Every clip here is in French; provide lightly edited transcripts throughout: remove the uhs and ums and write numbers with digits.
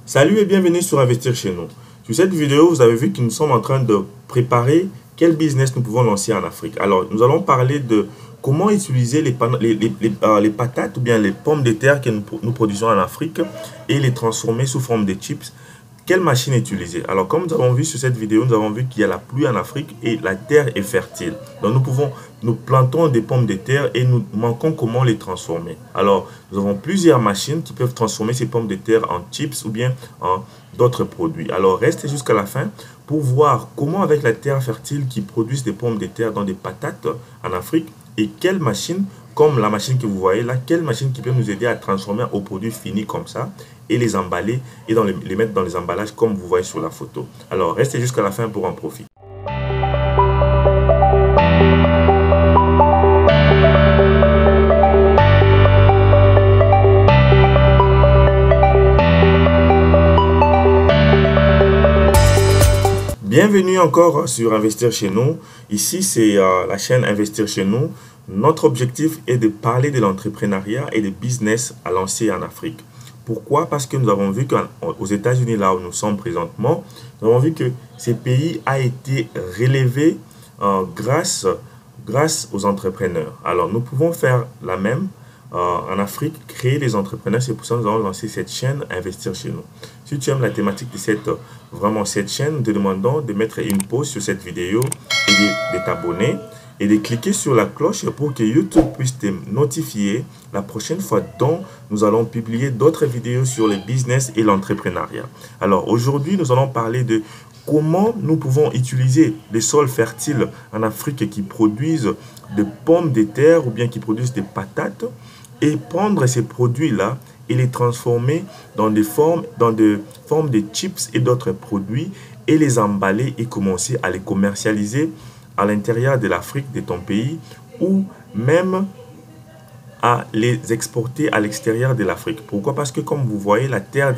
Salut et bienvenue sur Investir chez nous. Sur cette vidéo, vous avez vu que nous sommes en train de préparer quel business nous pouvons lancer en Afrique. Alors, nous allons parler de comment utiliser les patates ou bien les pommes de terre que nous produisons en Afrique et les transformer sous forme de chips. Quelle machine utiliser? Alors, comme nous avons vu sur cette vidéo, nous avons vu qu'il y a la pluie en Afrique et la terre est fertile. Donc, nous plantons des pommes de terre et nous manquons comment les transformer. Alors, nous avons plusieurs machines qui peuvent transformer ces pommes de terre en chips ou bien en d'autres produits. Alors, restez jusqu'à la fin pour voir comment avec la terre fertile qui produisent des pommes de terre dans des patates en Afrique et quelle machine, comme la machine que vous voyez là, quelle machine qui peut nous aider à transformer au produit fini comme ça et les emballer et les mettre dans les emballages comme vous voyez sur la photo. Alors, restez jusqu'à la fin pour en profiter. Bienvenue encore sur Investir chez nous. Ici, c'est la chaîne Investir chez nous. Notre objectif est de parler de l'entrepreneuriat et de business à lancer en Afrique. Pourquoi? Parce que nous avons vu qu'aux États-Unis, là où nous sommes présentement, nous avons vu que ce pays a été relevé grâce aux entrepreneurs. Alors, nous pouvons faire la même en Afrique, créer des entrepreneurs. C'est pour ça que nous avons lancé cette chaîne Investir chez nous. Si tu aimes la thématique de cette chaîne, nous te demandons de mettre une pause sur cette vidéo et de t'abonner et de cliquer sur la cloche pour que YouTube puisse te notifier la prochaine fois dont nous allons publier d'autres vidéos sur le business et l'entrepreneuriat. Alors aujourd'hui, nous allons parler de comment nous pouvons utiliser les sols fertiles en Afrique qui produisent des pommes de terre ou bien qui produisent des patates et prendre ces produits-là et les transformer dans des formes de chips et d'autres produits et les emballer et commencer à les commercialiser à l'intérieur de l'Afrique, de ton pays, ou même à les exporter à l'extérieur de l'Afrique. Pourquoi? Parce que comme vous voyez, la terre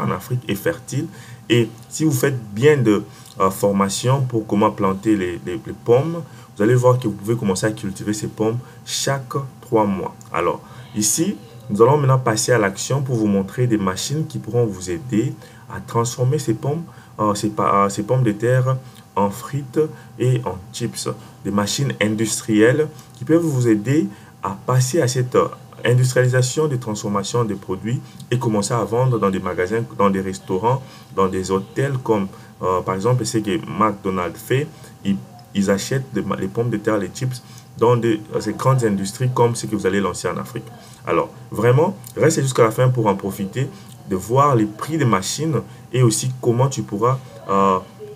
en Afrique est fertile et si vous faites bien de formation pour comment planter les pommes, vous allez voir que vous pouvez commencer à cultiver ces pommes chaque 3 mois. Alors, ici, nous allons maintenant passer à l'action pour vous montrer des machines qui pourront vous aider à transformer ces pommes de terre en frites et en chips. Des machines industrielles qui peuvent vous aider à passer à cette industrialisation de transformation des produits et commencer à vendre dans des magasins, dans des restaurants, dans des hôtels comme par exemple ce que McDonald's fait. Ils achètent les pommes de terre, les chips dans ces grandes industries comme ce que vous allez lancer en Afrique. Alors, vraiment, restez jusqu'à la fin pour en profiter, de voir les prix des machines et aussi comment tu pourras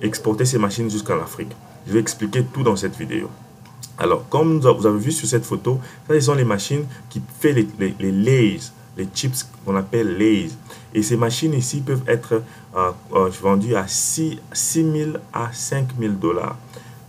exporter ces machines jusqu'en Afrique. Je vais expliquer tout dans cette vidéo. Alors, comme vous avez vu sur cette photo, ça, ce sont les machines qui font les Lay's, les chips qu'on appelle Lay's. Et ces machines ici peuvent être vendues à 6 000 à 5 000 $.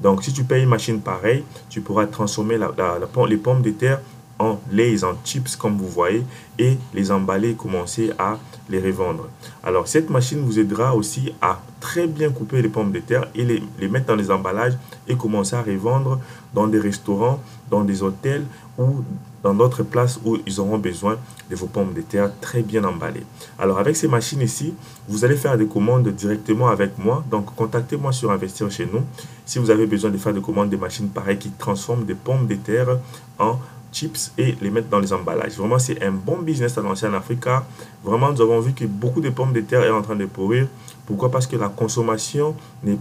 Donc, si tu payes une machine pareille, tu pourras transformer les pommes de terre en Lay's, en chips comme vous voyez, et les emballer et commencer à les revendre. Alors, cette machine vous aidera aussi à très bien couper les pommes de terre et les mettre dans les emballages et commencer à revendre dans des restaurants, dans des hôtels ou dans d'autres places où ils auront besoin de vos pommes de terre très bien emballées. Alors, avec ces machines ici, vous allez faire des commandes directement avec moi. Donc, contactez-moi sur Investir chez nous si vous avez besoin de faire des commandes de machines pareilles qui transforment des pommes de terre en chips et les mettre dans les emballages. Vraiment, c'est un bon business à lancer en Afrique car vraiment, nous avons vu que beaucoup de pommes de terre est en train de pourrir. Pourquoi? Parce que la consommation, il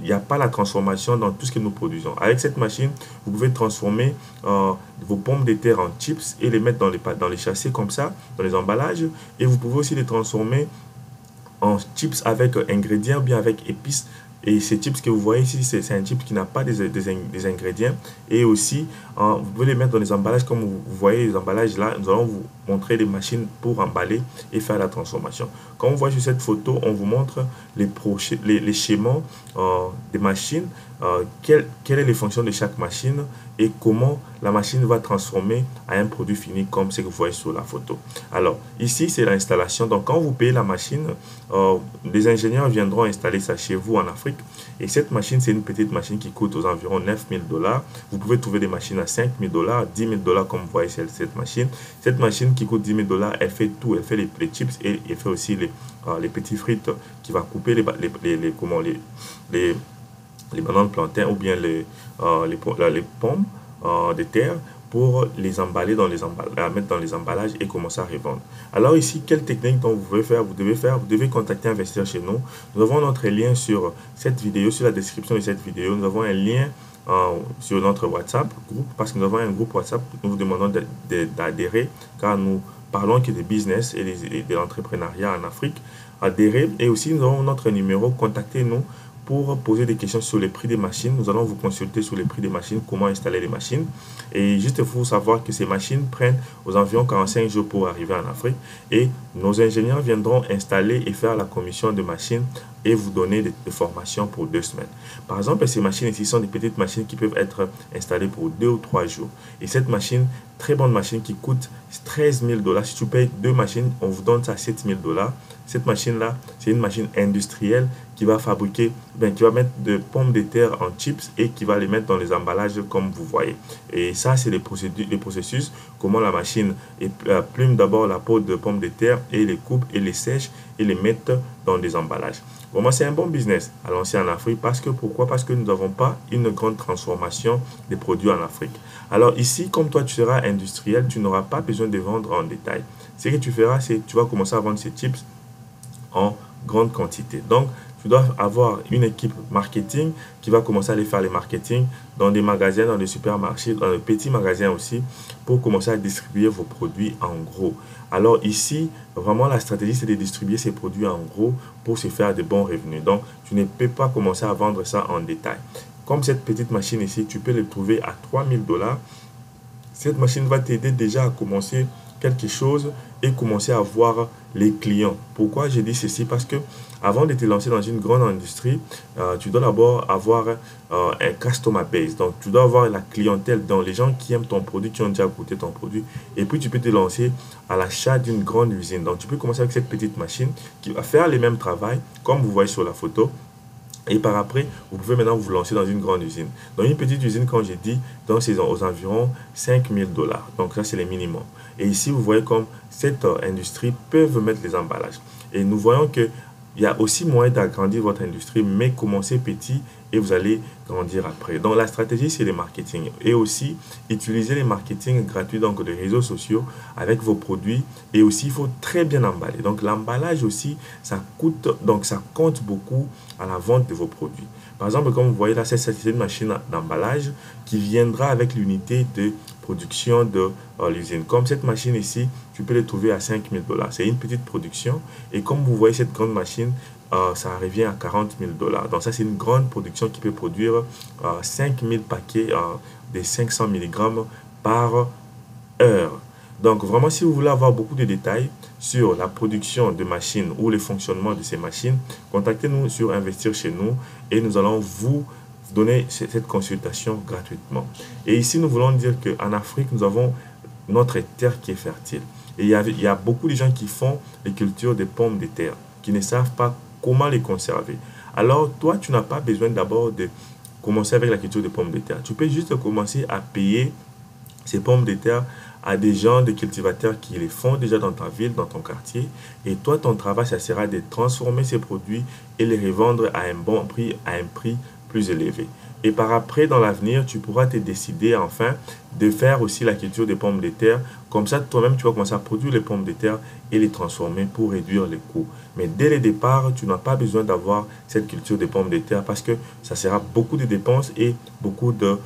n'y a pas la transformation dans tout ce que nous produisons. Avec cette machine, vous pouvez transformer vos pommes de terre en chips et les mettre dans les châssis comme ça, dans les emballages. Et vous pouvez aussi les transformer en chips avec ingrédients, bien avec épices. Et ces chips que vous voyez ici, c'est un chip qui n'a pas des ingrédients. Et aussi, vous pouvez les mettre dans les emballages comme vous voyez les emballages là. Nous allons vous montrer les machines pour emballer et faire la transformation. Comme vous voyez sur cette photo, on vous montre les schémas des machines, quelles sont les fonctions de chaque machine et comment la machine va transformer à un produit fini comme ce que vous voyez sur la photo. Alors, ici, c'est l'installation. Donc, quand vous payez la machine, des ingénieurs viendront installer ça chez vous en Afrique Et cette machine, c'est une petite machine qui coûte aux environs 9000 $. Vous pouvez trouver des machines à 5000 $, 10 000 $ comme vous voyez cette machine. Cette machine qui coûte 10 000 $, elle fait tout. Elle fait les chips et elle fait aussi les petits frites qui va couper les bananes plantains ou bien les pommes de terre pour les emballer dans les emballages, mettre dans les emballages et commencer à revendre. Alors ici, quelle technique dont vous devez contacter Investir chez nous. Nous avons notre lien sur cette vidéo, sur la description de cette vidéo. Nous avons un lien sur notre WhatsApp groupe parce que nous avons un groupe WhatsApp. Nous vous demandons d'adhérer car nous parlons que de business et de l'entrepreneuriat en Afrique. Adhérer et aussi nous avons notre numéro. Contactez-nous pour poser des questions sur les prix des machines. Nous allons vous consulter sur les prix des machines, comment installer les machines. Et juste il faut savoir que ces machines prennent aux environs 45 jours pour arriver en Afrique. Et nos ingénieurs viendront installer et faire la commission de machines et vous donner des formations pour 2 semaines. Par exemple, ces machines ici sont des petites machines qui peuvent être installées pour 2 ou 3 jours. Et cette machine, très bonne machine qui coûte 13 000 $. Si tu payes 2 machines, on vous donne ça à 7 000 $. Cette machine-là, c'est une machine industrielle qui va fabriquer, qui va mettre de pommes de terre en chips et qui va les mettre dans les emballages comme vous voyez. Et ça, c'est les processus, comment la machine plume d'abord la peau de pommes de terre et les coupe et les sèche et les mettre dans des emballages. Pour moi, c'est un bon business à lancer en Afrique parce que pourquoi? Parce que nous n'avons pas une grande transformation des produits en Afrique. Alors ici, comme toi, tu seras industriel, tu n'auras pas besoin de vendre en détail. Ce que tu feras, c'est tu vas commencer à vendre ces chips en grande quantité. Donc, tu dois avoir une équipe marketing qui va commencer à aller faire les marketing dans des magasins, dans des supermarchés, dans des petits magasins aussi, pour commencer à distribuer vos produits en gros. Alors ici, vraiment la stratégie, c'est de distribuer ces produits en gros pour se faire de bons revenus. Donc, tu ne peux pas commencer à vendre ça en détail. Comme cette petite machine ici, tu peux le trouver à 3000 $. Cette machine va t'aider déjà à commencer quelque chose et commencer à voir les clients. Pourquoi je dis ceci? Parce que avant de te lancer dans une grande industrie, tu dois d'abord avoir un customer base. Donc, tu dois avoir la clientèle, dans les gens qui aiment ton produit, qui ont déjà goûté ton produit. Et puis, tu peux te lancer à l'achat d'une grande usine. Donc, tu peux commencer avec cette petite machine qui va faire les mêmes travaux, comme vous voyez sur la photo. Et par après, vous pouvez maintenant vous lancer dans une grande usine. Dans une petite usine, comme j'ai dit, donc c'est aux environs 5000 $. Donc ça, c'est les minimums. Et ici, vous voyez comme cette industrie peut mettre les emballages. Et nous voyons que il y a aussi moyen d'agrandir votre industrie, mais commencez petit et vous allez grandir après. Donc la stratégie, c'est le marketing. Et aussi, utiliser les marketing gratuits, donc des réseaux sociaux avec vos produits. Et aussi, il faut très bien emballer. Donc l'emballage aussi, ça coûte, donc ça compte beaucoup à la vente de vos produits. Par exemple, comme vous voyez là, c'est une machine d'emballage qui viendra avec l'unité de production de l'usine. Comme cette machine ici, tu peux les trouver à 5000 $. C'est une petite production. Et comme vous voyez cette grande machine, ça revient à 40 000 $. Donc ça, c'est une grande production qui peut produire 5000 paquets de 500 mg par heure. Donc vraiment, si vous voulez avoir beaucoup de détails sur la production de machines ou le fonctionnement de ces machines, contactez-nous sur Investir chez nous et nous allons vous donner cette consultation gratuitement. Et ici, nous voulons dire qu'en Afrique, nous avons notre terre qui est fertile. Et il y a beaucoup de gens qui font les cultures de pommes de terre, qui ne savent pas comment les conserver. Alors, toi, tu n'as pas besoin d'abord de commencer avec la culture de pommes de terre. Tu peux juste commencer à payer ces pommes de terre à des gens, des cultivateurs qui les font déjà dans ta ville, dans ton quartier. Et toi, ton travail, ça sera de transformer ces produits et les revendre à un bon prix, à un prix plus élevé. Et par après, dans l'avenir, tu pourras te décider enfin de faire aussi la culture des pommes de terre. Comme ça, toi-même, tu vas commencer à produire les pommes de terre et les transformer pour réduire les coûts. Mais dès le départ, tu n'as pas besoin d'avoir cette culture des pommes de terre parce que ça sera beaucoup de dépenses et beaucoup de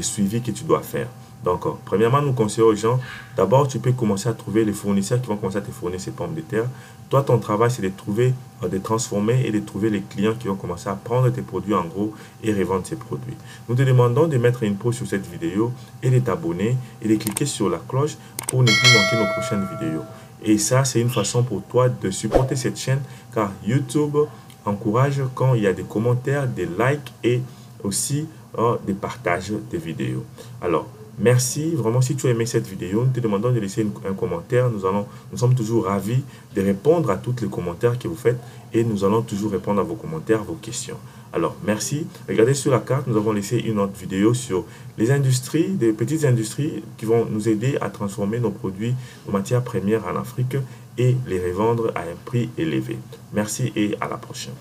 suivi que tu dois faire. Donc, premièrement, nous conseillons aux gens, d'abord, tu peux commencer à trouver les fournisseurs qui vont commencer à te fournir ces pommes de terre. Toi, ton travail, c'est de trouver, de transformer et de trouver les clients qui vont commencer à prendre tes produits en gros et revendre ces produits. Nous te demandons de mettre une pause sur cette vidéo et de t'abonner et de cliquer sur la cloche pour ne plus manquer nos prochaines vidéos. Et ça, c'est une façon pour toi de supporter cette chaîne car YouTube encourage quand il y a des commentaires, des likes et aussi des partages des vidéos. Alors, Merci. Vraiment, si tu as aimé cette vidéo, nous te demandons de laisser un commentaire. Nous sommes toujours ravis de répondre à tous les commentaires que vous faites et nous allons toujours répondre à vos commentaires, vos questions. Alors, merci. Regardez sur la carte, nous avons laissé une autre vidéo sur les industries, des petites industries qui vont nous aider à transformer nos produits, nos matières premières en Afrique et les revendre à un prix élevé. Merci et à la prochaine.